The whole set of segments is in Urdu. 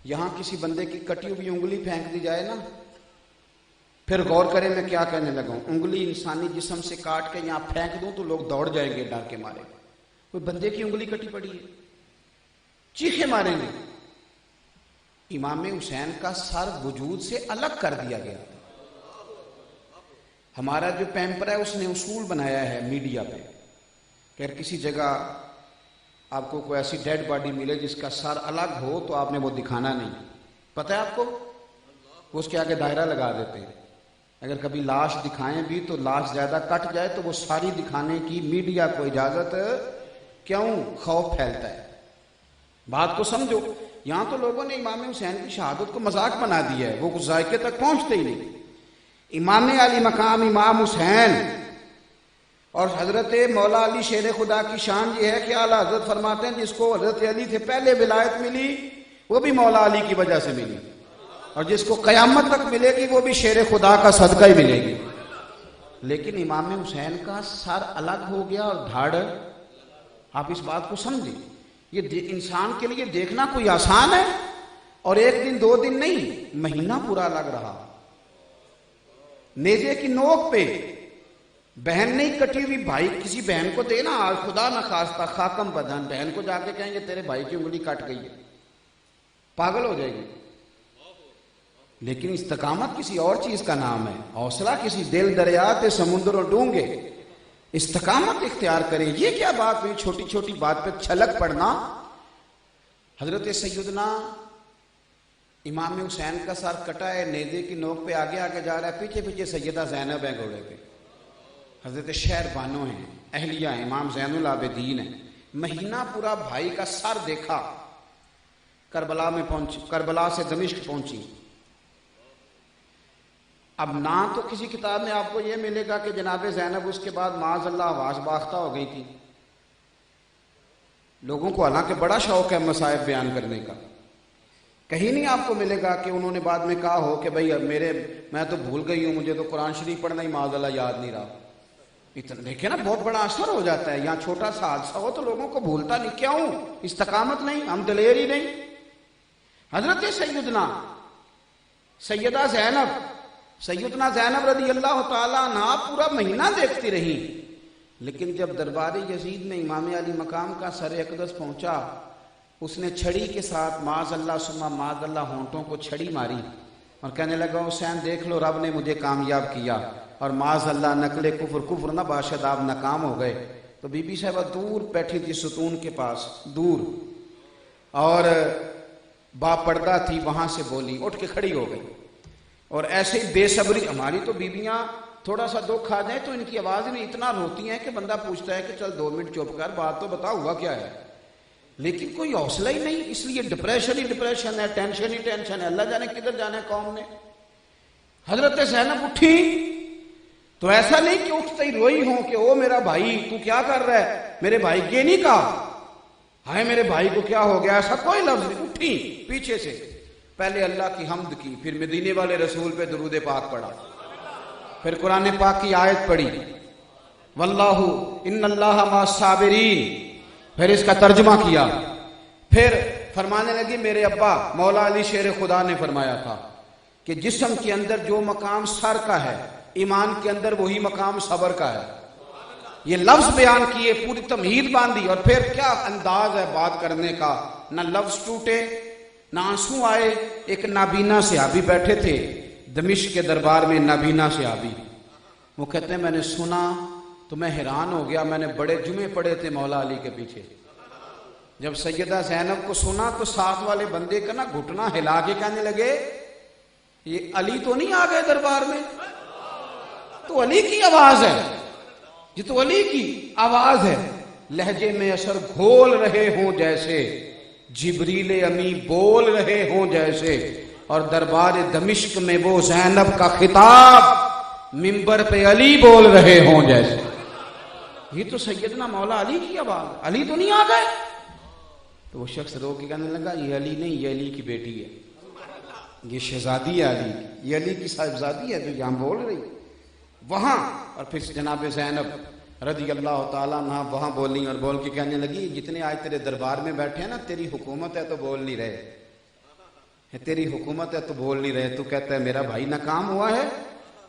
یہاں کسی بندے کی کٹی ہوئی انگلی پھینک دی جائے نا، پھر غور کریں میں کیا کہنے لگا ہوں، انگلی انسانی جسم سے کاٹ کے یہاں پھینک دوں تو لوگ دوڑ جائیں گے ڈر کے مارے. کوئی بندے کی انگلی کٹی پڑی ہے، چیخے ماریں گے. امام حسین کا سر وجود سے الگ کر دیا گیا. ہمارا جو پیمپر ہے اس نے اصول بنایا ہے میڈیا پہ کہ اگر کسی جگہ آپ کو کوئی ایسی ڈیڈ باڈی ملے جس کا سر الگ ہو تو آپ نے وہ دکھانا نہیں. پتہ ہے آپ کو، وہ اس کے آگے دائرہ لگا دیتے ہیں. اگر کبھی لاش دکھائیں بھی تو لاش زیادہ کٹ جائے تو وہ ساری دکھانے کی میڈیا کو اجازت کیوں؟ خوف پھیلتا ہے. بات کو سمجھو. یہاں تو لوگوں نے امام حسین کی شہادت کو مذاق بنا دیا ہے، وہ کچھ ذائقے تک پہنچتے ہی نہیں. امام علی مقام امام حسین اور حضرت مولا علی شیر خدا کی شان یہ ہے کہ اعلیٰ حضرت فرماتے ہیں جس کو حضرت علی سے پہلے ولایت ملی وہ بھی مولا علی کی وجہ سے ملی، اور جس کو قیامت تک ملے گی وہ بھی شیر خدا کا صدقہ ہی ملے گی. لیکن امام حسین کا سر الگ ہو گیا اور دھڑ. آپ اس بات کو سمجھیں، یہ انسان کے لیے دیکھنا کوئی آسان ہے، اور ایک دن دو دن نہیں، مہینہ پورا لگ رہا. نیزے کی نوک پہ بہن نہیں کٹی ہوئی، بھائی کسی بہن کو دے نا، خدا نہ خواستہ خاکم بدن، بہن کو جا کے کہیں گے تیرے بھائی کی انگلی کٹ گئی ہے، پاگل ہو جائے گی. لیکن استقامت کسی اور چیز کا نام ہے. حوصلہ کسی دل دریا تے سمندروں ڈونگے. استقامت اختیار کریں. یہ کیا بات ہوئی چھوٹی چھوٹی بات پہ چھلک پڑنا. حضرت سیدنا امام حسین کا سر کٹا ہے، نیزے کی نوک پہ آگے آگے جا رہا ہے، پیچھے پیچھے سیدہ زینب ہے گھوڑے پہ، حضرت شہر بانو ہیں، اہلیہ ہیں، امام زین العابدین ہیں. مہینہ پورا بھائی کا سر دیکھا. کربلا میں پہنچی، کربلا سے دمشق پہنچی. اب نہ تو کسی کتاب میں آپ کو یہ ملے گا کہ جناب زینب اس کے بعد معاذ اللہ واش باختہ ہو گئی تھی. لوگوں کو حالانکہ بڑا شوق ہے مصائب بیان کرنے کا. کہیں نہیں آپ کو ملے گا کہ انہوں نے بعد میں کہا ہو کہ بھئی میں تو بھول گئی ہوں، مجھے تو قرآن شریف پڑھنا ہی معاذ اللہ یاد نہیں رہا. دیکھیں نا بہت بڑا اثر ہو جاتا ہے. یہاں چھوٹا سا حادثہ ہو تو لوگوں کو بھولتا نہیں. کیوں؟ استقامت نہیں، ہم دلیر ہی نہیں. حضرت سیدہ سیدنا زینب رضی اللہ تعالیٰ عنہ پورا مہینہ دیکھتی رہی. لیکن جب دربار یزید میں امام علی مقام کا سر اقدس پہنچا، اس نے چھڑی کے ساتھ معاذ اللہ ثم معاذ اللہ ہونٹوں کو چھڑی ماری اور کہنے لگا حسین دیکھ لو رب نے مجھے کامیاب کیا، اور معاذ اللہ نقل کفر نہ باشد آپ ناکام ہو گئے. تو بی بی صاحبہ دور بیٹھی تھی ستون کے پاس دور، اور با پردہ تھی، وہاں سے بولی، اٹھ کے کھڑی ہو گئی. اور ایسے ہی بے صبری، ہماری تو بیویاں تھوڑا سا دکھ آ جائے تو ان کی آواز میں اتنا روتی ہیں کہ بندہ پوچھتا ہے کہ چل 2 منٹ چپ کر، بات تو بتا ہوا کیا ہے. لیکن کوئی حوصلہ ہی نہیں، اس لیے ڈپریشن ہی ڈپریشن ہے، ٹینشن ہی ٹینشن ہے. اللہ جانے کدھر جانا ہے قوم نے. حضرت زینب اٹھی تو ایسا نہیں کہ اٹھتے ہی روئی ہوں کہ او میرا بھائی تو کیا کر رہا ہے، میرے بھائی یہ نہیں کہا ہائے میرے بھائی کو کیا ہو گیا، ایسا کوئی لفظ نہیں. اٹھی پیچھے سے پہلے اللہ کی حمد کی، پھر مدینے والے رسول پہ درود پاک پڑھا، پھر قرآن پاک کی آیت پڑھی واللہ ان اللہ مع الصابرین، پھر اس کا ترجمہ کیا. پھر فرمانے لگی میرے ابا مولا علی شیر خدا نے فرمایا تھا کہ جسم کے اندر جو مقام سر کا ہے، ایمان کے اندر وہی مقام صبر کا ہے. یہ لفظ بیان کیے، پوری تمہید باندھی، اور پھر کیا انداز ہے بات کرنے کا، نہ لفظ ٹوٹے نہ آنسو آئے. ایک نابینا صحابی بیٹھے تھے دمشق کے دربار میں، نابینا صحابی. وہ کہتے ہیں میں نے سنا تو میں حیران ہو گیا، میں نے بڑے جمعے پڑھے تھے مولا علی کے پیچھے. جب سیدہ زینب کو سنا تو ساتھ والے بندے کا نا گھٹنا ہلا کے کہنے لگے یہ علی تو نہیں آ گئے دربار میں؟ تو علی کی آواز ہے، یہ تو علی کی آواز ہے. لہجے میں اثر گھول رہے ہوں جیسے، جبریل امی بول رہے ہوں جیسے، اور دربار دمشق میں وہ زینب کا خطاب منبر پہ علی بول رہے ہوں جیسے. یہ تو سیدنا مولا علی کی آواز، علی تو نہیں آ گئے. تو وہ شخص رو کے کہنے لگا یہ علی نہیں، یہ علی کی بیٹی ہے، یہ شہزادی ہے علی، یہ علی کی صاحبزادی ہے جو یہاں بول رہی وہاں. اور پھر جناب زینب رضی اللہ تعالیٰ عنہ وہاں بولی اور بول کے کہنے لگی جتنے آج تیرے دربار میں بیٹھے ہیں نا تیری حکومت ہے تو بول نہیں رہے. ہے تیری حکومت ہے تو بول نہیں رہے, تو کہتا ہے میرا بھائی ناکام ہوا ہے.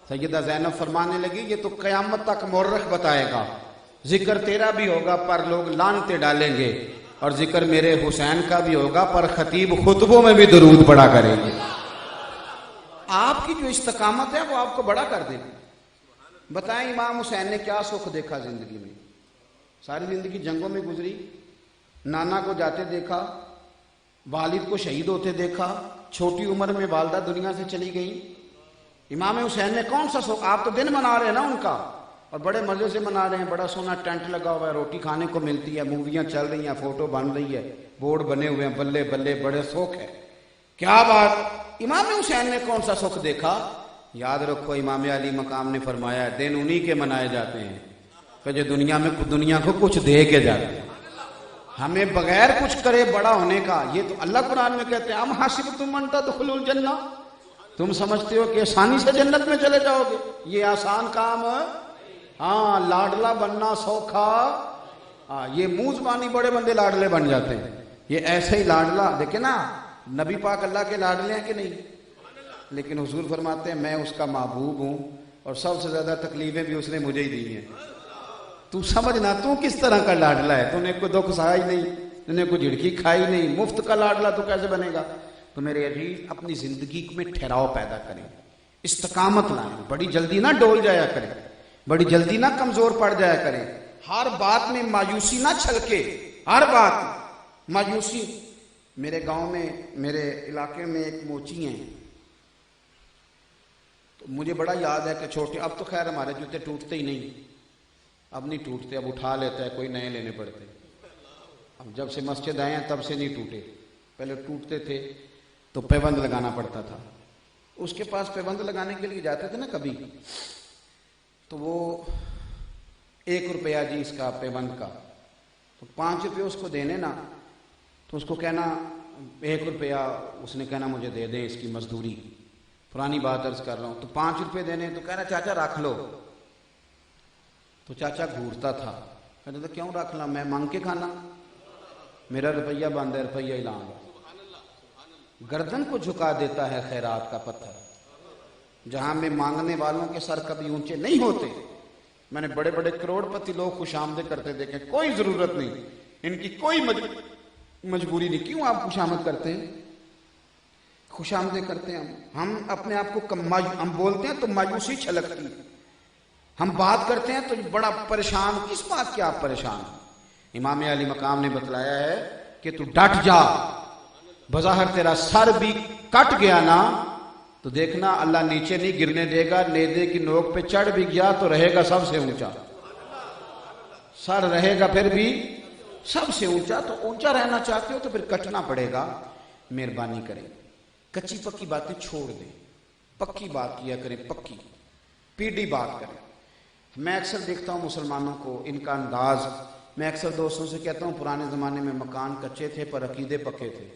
سیدہ زینب فرمانے لگی یہ تو قیامت تک مورخ بتائے گا, ذکر تیرا بھی ہوگا پر لوگ لعنتیں ڈالیں گے, اور ذکر میرے حسین کا بھی ہوگا پر خطیب خطبوں میں بھی درود پڑھا کریں گے. آپ کی جو استقامت ہے وہ آپ کو بڑا کر دے گی. بتائیں امام حسین نے کیا سکھ دیکھا زندگی میں؟ ساری زندگی جنگوں میں گزری, نانا کو جاتے دیکھا, والد کو شہید ہوتے دیکھا, چھوٹی عمر میں والدہ دنیا سے چلی گئی. امام حسین نے کون سا سکھ؟ آپ تو دن منا رہے ہیں نا ان کا, اور بڑے مزے سے منا رہے ہیں, بڑا سونا ٹینٹ لگا ہوا ہے, روٹی کھانے کو ملتی ہے, موویاں چل رہی ہیں, فوٹو بن رہی ہے, بورڈ بنے ہوئے ہیں, بلے بلے بڑے سوکھ ہے. کیا بات, امام حسین نے کون سا سکھ دیکھا؟ یاد رکھو امام علی مقام نے فرمایا ہے دن انہی کے منائے جاتے ہیں کہ جو دنیا کو کچھ دے کے جاتے ہیں. ہمیں بغیر کچھ کرے بڑا ہونے کا, یہ تو اللہ قرآن میں کہتے ہیں ام حسبتم ان تدخلوا الجنہ, تم سمجھتے ہو کہ آسانی سے جنت میں چلے جاؤ گے؟ یہ آسان کام ہے. ہاں, لاڈلا بننا سوکھا, یہ منہ زبانی بڑے بندے لاڈلے بن جاتے ہیں. یہ ایسے ہی لاڈلا, دیکھیں نا نبی پاک اللہ کے لاڈلے ہیں کہ نہیں, لیکن حضور فرماتے ہیں میں اس کا محبوب ہوں اور سب سے زیادہ تکلیفیں بھی اس نے مجھے ہی دی ہیں. تو سمجھنا تو کس طرح کا لاڈلا ہے, تو نے کوئی دکھ سہا ہی نہیں, تو نے کوئی جھڑکی کھائی نہیں, مفت کا لاڈلا تو کیسے بنے گا؟ تو میرے عزیز اپنی زندگی میں ٹھہراؤ پیدا کریں, استقامت لائیں, بڑی جلدی نہ ڈول جایا کریں, بڑی جلدی نہ کمزور پڑ جایا کریں, ہر بات میں مایوسی نہ چھلکے, ہر بات مایوسی. میرے گاؤں میں, میرے علاقے میں ایک موچی ہیں, تو مجھے بڑا یاد ہے کہ چھوٹے, اب تو خیر ہمارے جوتے ٹوٹتے ہی نہیں, اب نہیں ٹوٹتے, اب اٹھا لیتا ہے کوئی, نئے لینے پڑتے. اب جب سے مسجد آئے ہیں تب سے نہیں ٹوٹے, پہلے ٹوٹتے تھے تو پیوند لگانا پڑتا تھا. اس کے پاس پیوند لگانے کے لیے جاتے تھے نا کبھی, تو وہ 1 روپیہ جی اس کا پیوند کا, تو 5 روپے اس کو دینے نا, تو اس کو کہنا 1 روپیہ, اس نے کہنا مجھے دے دیں اس کی مزدوری, پرانی بات عرض کر رہا ہوں, تو 5 روپے دینے, تو کہنا چاچا رکھ لو. تو چاچا گھورتا تھا, کہتا تھا کیوں رکھ لا, میں مانگ کے کھانا, میرا روپیہ بند ہے, روپیہ ہی لاؤں گا. گردن کو جھکا دیتا ہے خیرات کا پتھر. جہاں میں مانگنے والوں کے سر کبھی اونچے نہیں ہوتے. میں نے بڑے بڑے کروڑ پتی لوگ خوش آمدیں کرتے دیکھے, کوئی ضرورت نہیں, ان کی کوئی مجبوری نہیں. کیوں آپ خوش آمد کرتے ہیں؟ خوش آمدیں کرتے ہیں ہم اپنے آپ کو ہم بولتے ہیں تو مایوسی چھلکتی ہے, ہم بات کرتے ہیں تو بڑا پریشان. کس بات کے آپ پریشان ہیں؟ امام علی مقام نے بتلایا ہے کہ تو ڈٹ جا, بظاہر تیرا سر بھی کٹ گیا نا تو دیکھنا اللہ نیچے نہیں گرنے دے گا, نیزے کی نوک پہ چڑھ بھی گیا تو رہے گا سب سے اونچا, سر رہے گا پھر بھی سب سے اونچا. تو اونچا رہنا چاہتے ہو تو پھر کٹنا پڑے گا. مہربانی کریں, کچی پکی باتیں چھوڑ دیں, پکی بات کیا کریں, پکی پیڑھی بات کریں. میں اکثر دیکھتا ہوں مسلمانوں کو, ان کا انداز, میں اکثر دوستوں سے کہتا ہوں پرانے زمانے میں مکان کچے تھے پر عقیدے پکے تھے.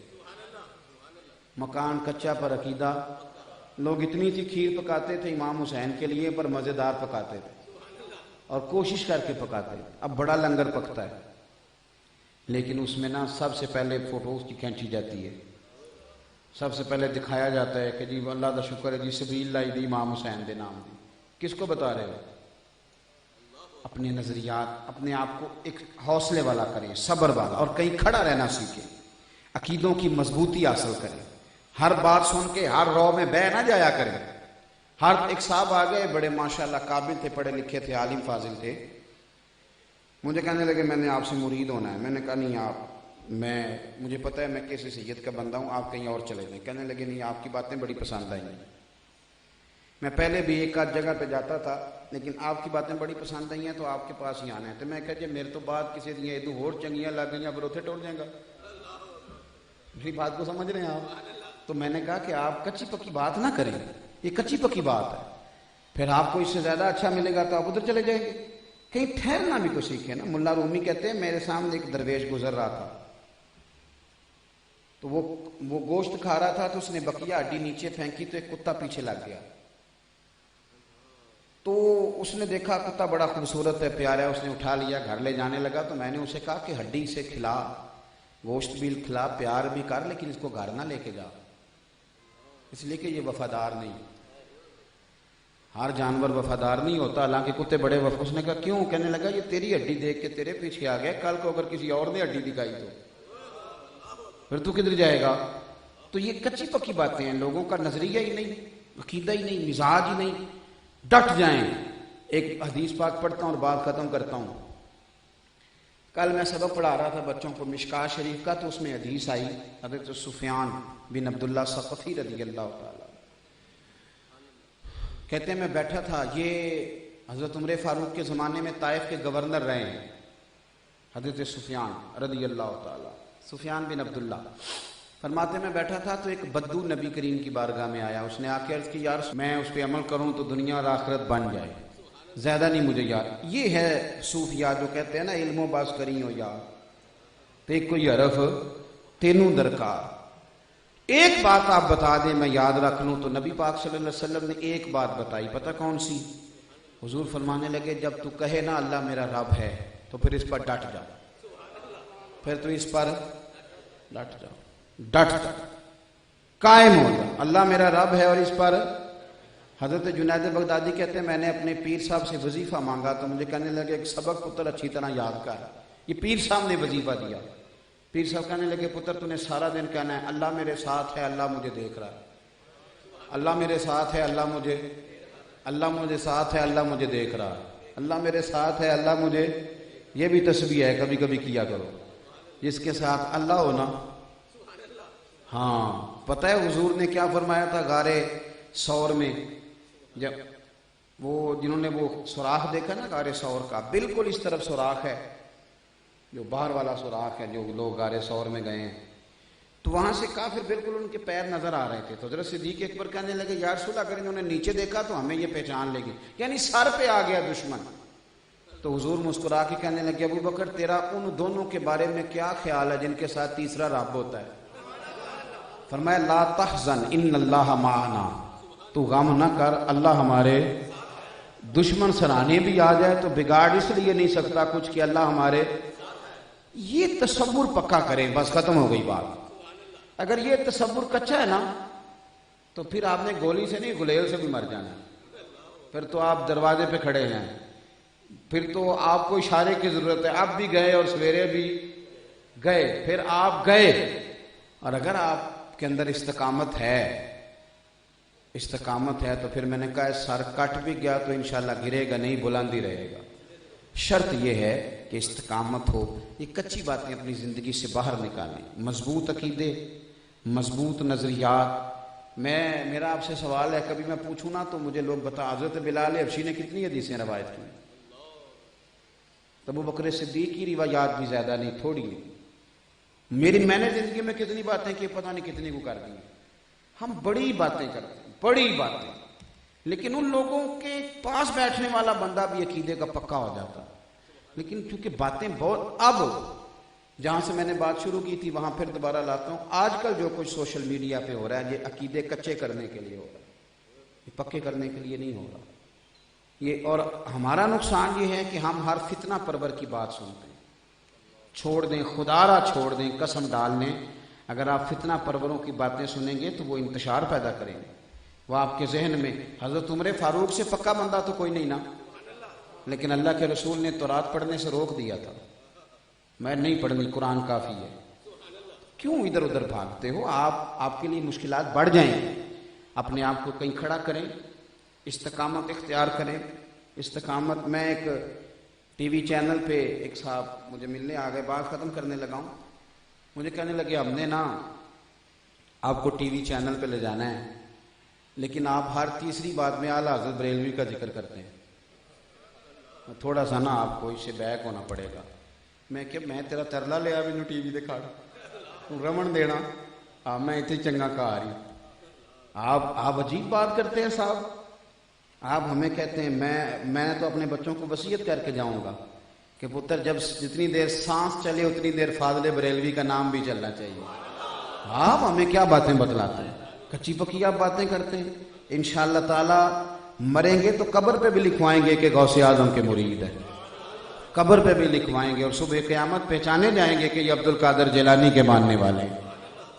مکان کچا پر عقیدہ, لوگ اتنی سی کھیر پکاتے تھے امام حسین کے لیے پر مزیدار پکاتے تھے اور کوشش کر کے پکاتے. اب بڑا لنگر پکتا ہے لیکن اس میں نا سب سے پہلے فوٹو اس کی کھینچی جاتی ہے, سب سے پہلے دکھایا جاتا ہے کہ جی اللہ کا شکر ہے جی سبیل لائی دی امام حسین دے نام دی. کس کو بتا رہے ہو؟ اپنے نظریات, اپنے آپ کو ایک حوصلے والا کریں, صبر والا, اور کہیں کھڑا رہنا سیکھیں, عقیدوں کی مضبوطی حاصل کریں. ہر بات سن کے ہر رو میں بہ نہ جایا کریں. ہر ایک صاحب آ گئے, بڑے ماشاءاللہ قابل تھے, پڑھے لکھے تھے, عالم فاضل تھے, مجھے کہنے لگے میں نے آپ سے مرید ہونا ہے. میں نے کہا نہیں آپ, مجھے پتہ ہے میں کسی سید کا بندہ ہوں, آپ کہیں اور چلے جائیں. کہنے لگے نہیں آپ کی باتیں بڑی پسند آئیں. میں پہلے بھی ایک آدھ جگہ پہ جاتا تھا لیکن آپ کی باتیں بڑی پسند آئی ہیں تو آپ کے پاس ہی آنا ہے. تو میں کہا جی میرے تو بات کسی دیا ادو ہور چنگیاں لگ گئیں بروتھے ٹوٹ جائیں گا. میری بات کو سمجھ رہے ہیں آپ؟ تو میں نے کہا کہ آپ کچی پکی بات نہ کریں, یہ کچی پکی بات ہے, پھر آپ کو اس سے زیادہ اچھا ملے گا تو آپ ادھر چلے جائیں گے. کہیں ٹھہرنا بھی کو سیکھیں نا. ملا رومی کہتے ہیں میرے سامنے ایک درویش گزر رہا تھا, تو وہ گوشت کھا رہا تھا, تو اس نے بقیہ ہڈی نیچے پھینکی تو ایک کتا پیچھے لگ گیا. تو اس نے دیکھا کتا بڑا خوبصورت ہے, پیارا ہے, اس نے اٹھا لیا, گھر لے جانے لگا. تو میں نے اسے کہا کہ ہڈی سے کھلا, گوشت بھی کھلا, پیار بھی کر, لیکن اس کو گھر نہ لے کے جا. اس لیے کہ یہ وفادار نہیں. ہر جانور وفادار نہیں ہوتا، حالانکہ کتے بڑے اس نے کہا کیوں؟ کہنے لگا یہ تیری ہڈی دیکھ کے تیرے پیچھے آ گیا، کل کو اگر کسی اور نے ہڈی دکھائی تو پھر تو کدھر جائے گا؟ تو یہ کچی پکی باتیں ہیں، لوگوں کا نظریہ ہی نہیں، عقیدہ ہی نہیں، مزاج ہی نہیں. ڈٹ جائیں. ایک حدیث پاک پڑھتا ہوں اور بات ختم کرتا ہوں. کل میں سبق پڑھا رہا تھا بچوں کو مشکاہ شریف کا، تو اس میں حدیث آئی حضرت سفیان بن عبداللہ ثقفی رضی اللہ تعالی، کہتے ہیں میں بیٹھا تھا، یہ حضرت عمر فاروق کے زمانے میں طائف کے گورنر رہے ہیں حضرت سفیان رضی اللہ تعالی، سفیان بن عبداللہ. فرماتے میں بیٹھا تھا تو ایک بدو نبی کریم کی بارگاہ میں آیا. اس نے آ کے عرض کی یار میں اس پہ عمل کروں تو دنیا اور آخرت بن جائے، زیادہ نہیں مجھے یار. یہ ہے صوفیاء جو کہتے ہیں نا علم و باز کری ہو یار، تے کوئی حرف تینوں درکار. ایک بات آپ بتا دیں میں یاد رکھ لوں. تو نبی پاک صلی اللہ علیہ وسلم نے ایک بات بتائی، پتہ کون سی؟ حضور فرمانے لگے جب تو کہے نا اللہ میرا رب ہے تو پھر اس پر ڈٹ جا، پھر تو اس پر ڈٹ جا، ڈٹ جا، قائم ہو جا. اللہ میرا رب ہے اور اس پر. حضرت جنید بغدادی کہتے ہیں میں نے اپنے پیر صاحب سے وظیفہ مانگا تو مجھے کہنے لگے ایک سبق پتر اچھی طرح یاد کر. یہ پیر صاحب نے وظیفہ دیا. پیر صاحب کہنے لگے پتر تو نے سارا دن کہنا ہے اللہ میرے ساتھ ہے، اللہ مجھے دیکھ رہا ہے، اللہ میرے ساتھ ہے، اللہ مجھے ساتھ ہے، اللہ مجھے دیکھ رہا ہے، اللہ میرے ساتھ ہے، اللہ مجھے. یہ بھی تسبیح ہے، کبھی کبھی کیا کرو جس کے ساتھ اللہ ہونا. ہاں پتہ ہے حضور نے کیا فرمایا تھا غارِ ثور میں؟ جب وہ جنہوں نے وہ سوراخ دیکھا نا غارِ ثور کا، بالکل اس طرف سوراخ ہے جو باہر والا سوراخ ہے، جو لوگ غارِ ثور میں گئے ہیں تو وہاں سے کافر بالکل ان کے پیر نظر آ رہے تھے. تو حضرت صدیق اکبر کہنے لگے یا رسول اللہ اگر انہوں نے نیچے دیکھا تو ہمیں یہ پہچان لے گی، یعنی سر پہ آ گیا دشمن. تو حضور مسکرا کے کہنے لگے ابو بکر تیرا ان دونوں کے بارے میں کیا خیال ہے جن کے ساتھ تیسرا رب ہوتا ہے؟ فرمایا لا تحزن ان اللہ معنا، تو غم نہ کر اللہ ہمارے. دشمن سرانے بھی آ جائے تو بگاڑ اس لیے نہیں سکتا کچھ کہ اللہ ہمارے. یہ تصور پکا کریں، بس ختم ہو گئی بات. اگر یہ تصور کچا ہے نا تو پھر آپ نے گولی سے نہیں گلیل سے بھی مر جانا. پھر تو آپ دروازے پہ کھڑے ہیں، پھر تو آپ کو اشارے کی ضرورت ہے. اب بھی گئے اور سویرے بھی گئے، پھر آپ گئے. اور اگر آپ کے اندر استقامت ہے تو پھر میں نے کہا سر کٹ بھی گیا تو انشاءاللہ گرے گا نہیں، بلند ہی رہے گا. شرط یہ ہے کہ استقامت ہو. یہ کچی باتیں اپنی زندگی سے باہر نکالیں. مضبوط عقیدے، مضبوط نظریات. میرا آپ سے سوال ہے، کبھی میں پوچھوں نا تو مجھے لوگ بتا حضرت بلال حبشی نے کتنی حدیثیں روایت کی؟ ابو بکر صدیق کی روایات بھی زیادہ نہیں، تھوڑی نہیں. میں نے زندگی میں کتنی باتیں کی پتہ نہیں کتنی کو کر دی. ہم بڑی باتیں کرتے ہیں، بڑی باتیں، لیکن ان لوگوں کے پاس بیٹھنے والا بندہ بھی عقیدے کا پکا ہو جاتا. لیکن چونکہ باتیں بہت، اب جہاں سے میں نے بات شروع کی تھی وہاں پھر دوبارہ لاتا ہوں. آج کل جو کچھ سوشل میڈیا پہ ہو رہا ہے یہ عقیدے کچے کرنے کے لیے ہو رہا ہے، یہ پکے کرنے کے لیے نہیں ہو رہا. یہ اور ہمارا نقصان یہ ہے کہ ہم ہر فتنہ پرور کی بات سنتے ہیں. چھوڑ دیں، خدا را چھوڑ دیں، قسم ڈال لیں اگر آپ فتنہ پروروں کی باتیں سنیں گے تو وہ انتشار پیدا کریں گے. وہ آپ کے ذہن میں حضرت عمر فاروق سے پکا بندہ تو کوئی نہیں نا، لیکن اللہ کے رسول نے تورات پڑھنے سے روک دیا تھا. میں نہیں پڑھنی، قرآن کافی ہے. کیوں ادھر ادھر بھاگتے ہو؟ آپ کے لیے مشکلات بڑھ جائیں. اپنے آپ کو کہیں کھڑا کریں، استقامت اختیار کریں. استقامت. میں ایک ٹی وی چینل پہ ایک صاحب مجھے ملنے آ گئے، بات ختم کرنے لگا ہوں. مجھے کہنے لگے ہم نے نا آپ کو ٹی وی چینل پہ لے جانا ہے لیکن آپ ہر تیسری بات میں اعلیٰ حضرت بریلوی کا ذکر کرتے ہیں. تھوڑا سا نا آپ کو اس سے بیک ہونا پڑے گا. میں کہ میں تیرا ترلا لیا مینوں ٹی وی دکھا رمن دینا میں اتنے چنگا کہا رہی. آپ عجیب بات کرتے ہیں صاحب. آپ ہمیں کہتے ہیں میں تو اپنے بچوں کو وصیت کر کے جاؤں گا کہ پتر جب جتنی دیر سانس چلے اتنی دیر فاضل بریلوی کا نام بھی چلنا چاہیے. آپ ہمیں کیا باتیں بتلاتے ہیں؟ کچی پکی آپ باتیں کرتے ہیں. انشاءاللہ تعالی مریں گے تو قبر پہ بھی لکھوائیں گے کہ غوث اعظم کے مرید ہے. قبر پہ بھی لکھوائیں گے اور صبح قیامت پہچانے جائیں گے کہ یہ عبد القادر جیلانی کے ماننے والے ہیں.